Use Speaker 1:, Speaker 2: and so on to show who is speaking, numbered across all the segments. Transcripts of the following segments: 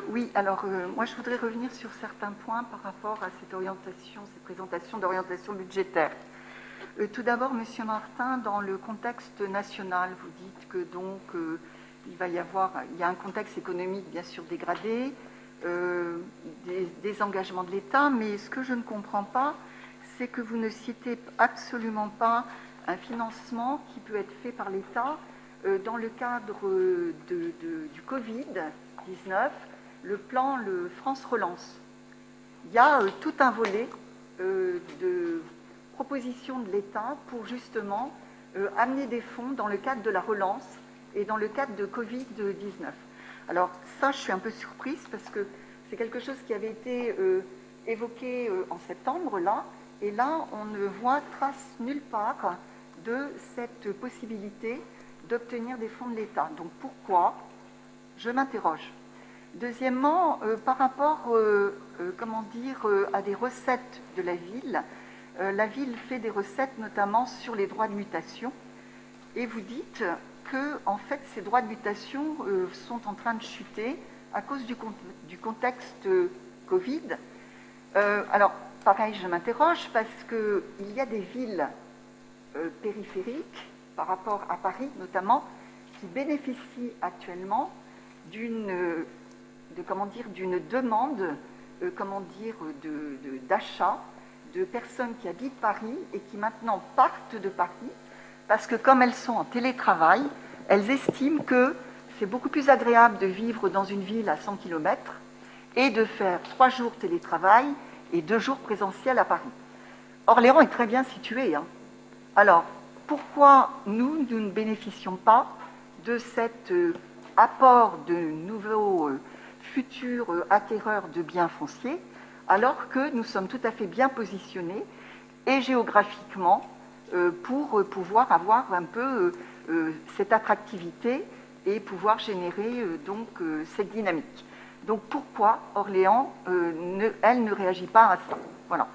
Speaker 1: Oui, alors moi je voudrais revenir sur certains points par rapport à cette orientation, cette présentation d'orientation budgétaire. Tout d'abord, Monsieur Martin, dans le contexte national, vous dites que donc il y a un contexte économique bien sûr dégradé, des engagements de l'État, mais ce que je ne comprends pas, c'est que vous ne citez absolument pas un financement qui peut être fait par l'État dans le cadre du Covid-19, le plan France Relance. Il y a tout un volet de propositions de l'État pour justement amener des fonds dans le cadre de la relance et dans le cadre de Covid-19. Alors ça, je suis un peu surprise parce que c'est quelque chose qui avait été évoqué en septembre, là, et là, on ne voit trace nulle part de cette possibilité d'obtenir des fonds de l'État. Donc pourquoi? Je m'interroge. Deuxièmement, par rapport à des recettes de la ville fait des recettes notamment sur les droits de mutation, et vous dites que en fait, ces droits de mutation sont en train de chuter à cause du contexte Covid. Alors, pareil, je m'interroge parce qu'il y a des villes périphériques, par rapport à Paris notamment, qui bénéficient actuellement d'une demande d'achat de personnes qui habitent Paris et qui maintenant partent de Paris parce que comme elles sont en télétravail, elles estiment que c'est beaucoup plus agréable de vivre dans une ville à 100 km et de faire 3 jours télétravail et 2 jours présentiel à Paris. Orléans est très bien situé. Alors, pourquoi nous ne bénéficions pas de cet apport de nouveaux futurs acquéreurs de biens fonciers, alors que nous sommes tout à fait bien positionnés et géographiquement pour pouvoir avoir un peu cette attractivité et pouvoir générer cette dynamique. Donc pourquoi Orléans, elle ne réagit pas à ça? Voilà.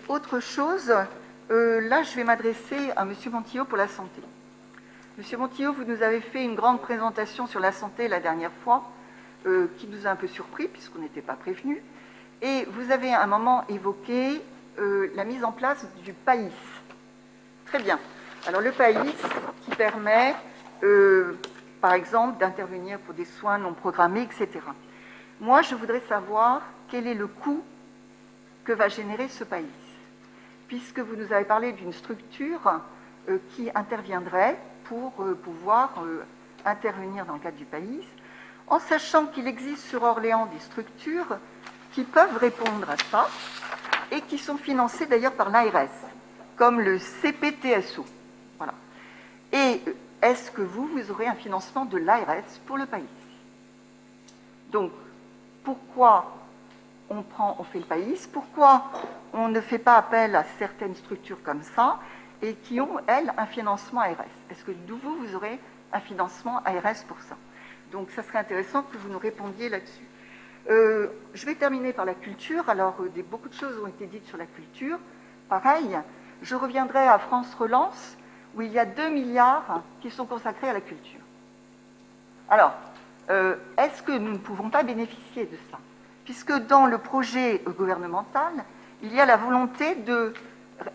Speaker 1: Autre chose, là je vais m'adresser à M. Montillot pour la santé. Monsieur Montillot, vous nous avez fait une grande présentation sur la santé la dernière fois, qui nous a un peu surpris puisqu'on n'était pas prévenus. Et vous avez à un moment évoqué la mise en place du PAIS. Très bien. Alors le PAIS qui permet, par exemple, d'intervenir pour des soins non programmés, etc. Moi, je voudrais savoir quel est le coût que va générer ce PAIS, puisque vous nous avez parlé d'une structure qui interviendrait pour pouvoir intervenir dans le cadre du PAIS, en sachant qu'il existe sur Orléans des structures qui peuvent répondre à ça et qui sont financées d'ailleurs par l'ARS, comme le CPTSO. Voilà. Et est-ce que vous aurez un financement de l'ARS pour le PAIS? Donc, pourquoi on fait le PAIS? Pourquoi on ne fait pas appel à certaines structures comme ça et qui ont, elles, un financement ARS? Est-ce que vous aurez un financement ARS pour ça? Donc, ça serait intéressant que vous nous répondiez là-dessus. Je vais terminer par la culture. Alors, beaucoup de choses ont été dites sur la culture. Pareil, je reviendrai à France Relance, où il y a 2 milliards qui sont consacrés à la culture. Alors, est-ce que nous ne pouvons pas bénéficier de ça? Puisque dans le projet gouvernemental, il y a la volonté de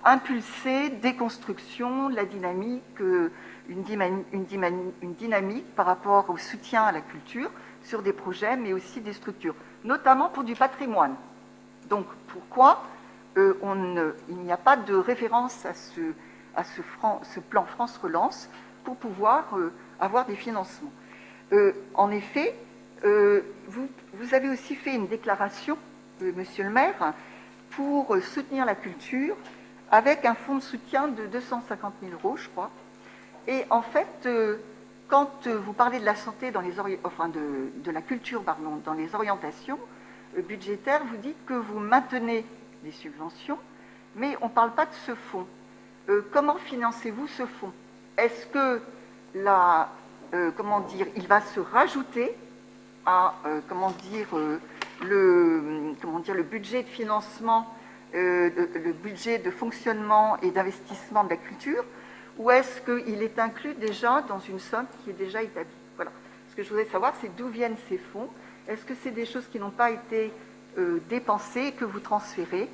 Speaker 1: impulser des constructions, la dynamique, une dynamique par rapport au soutien à la culture sur des projets, mais aussi des structures, notamment pour du patrimoine. Donc, pourquoi il n'y a pas de référence à ce plan France Relance pour pouvoir avoir des financements? En effet, vous avez aussi fait une déclaration, monsieur le maire, pour soutenir la culture avec un fonds de soutien de 250 000 €, je crois. Et en fait, quand vous parlez de la santé, de la culture, pardon, dans les orientations budgétaires, vous dites que vous maintenez des subventions, mais on ne parle pas de ce fonds. Comment financez-vous ce fonds? Est-ce que il va se rajouter à le budget de financement, le budget de fonctionnement et d'investissement de la culture, ou est-ce qu'il est inclus déjà dans une somme qui est déjà établie? Voilà. Ce que je voudrais savoir, c'est d'où viennent ces fonds Est-ce que c'est des choses qui n'ont pas été dépensées et que vous transférez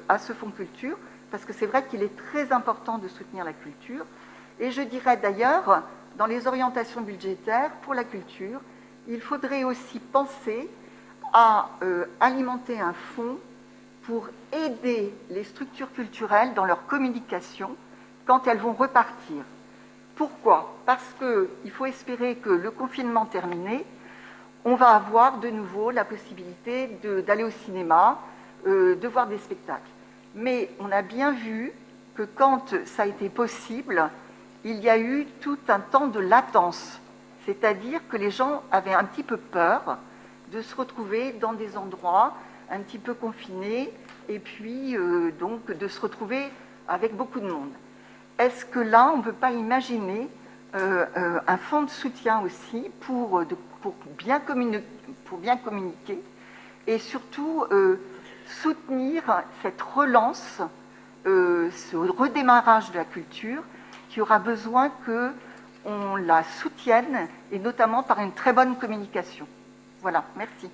Speaker 1: à ce fonds culture? Parce que c'est vrai qu'il est très important de soutenir la culture. Et je dirais d'ailleurs, dans les orientations budgétaires pour la culture, il faudrait aussi penser à alimenter un fonds pour aider les structures culturelles dans leur communication quand elles vont repartir. Pourquoi? Parce qu'il faut espérer que le confinement terminé, on va avoir de nouveau la possibilité d'aller au cinéma, de voir des spectacles. Mais on a bien vu que quand ça a été possible, il y a eu tout un temps de latence. C'est-à-dire que les gens avaient un petit peu peur de se retrouver dans des endroits un petit peu confinés et puis donc de se retrouver avec beaucoup de monde. Est-ce que là, on ne peut pas imaginer un fonds de soutien aussi pour bien communiquer et surtout soutenir cette relance, ce redémarrage de la culture qui aura besoin qu'on la soutienne et notamment par une très bonne communication. Voilà, merci.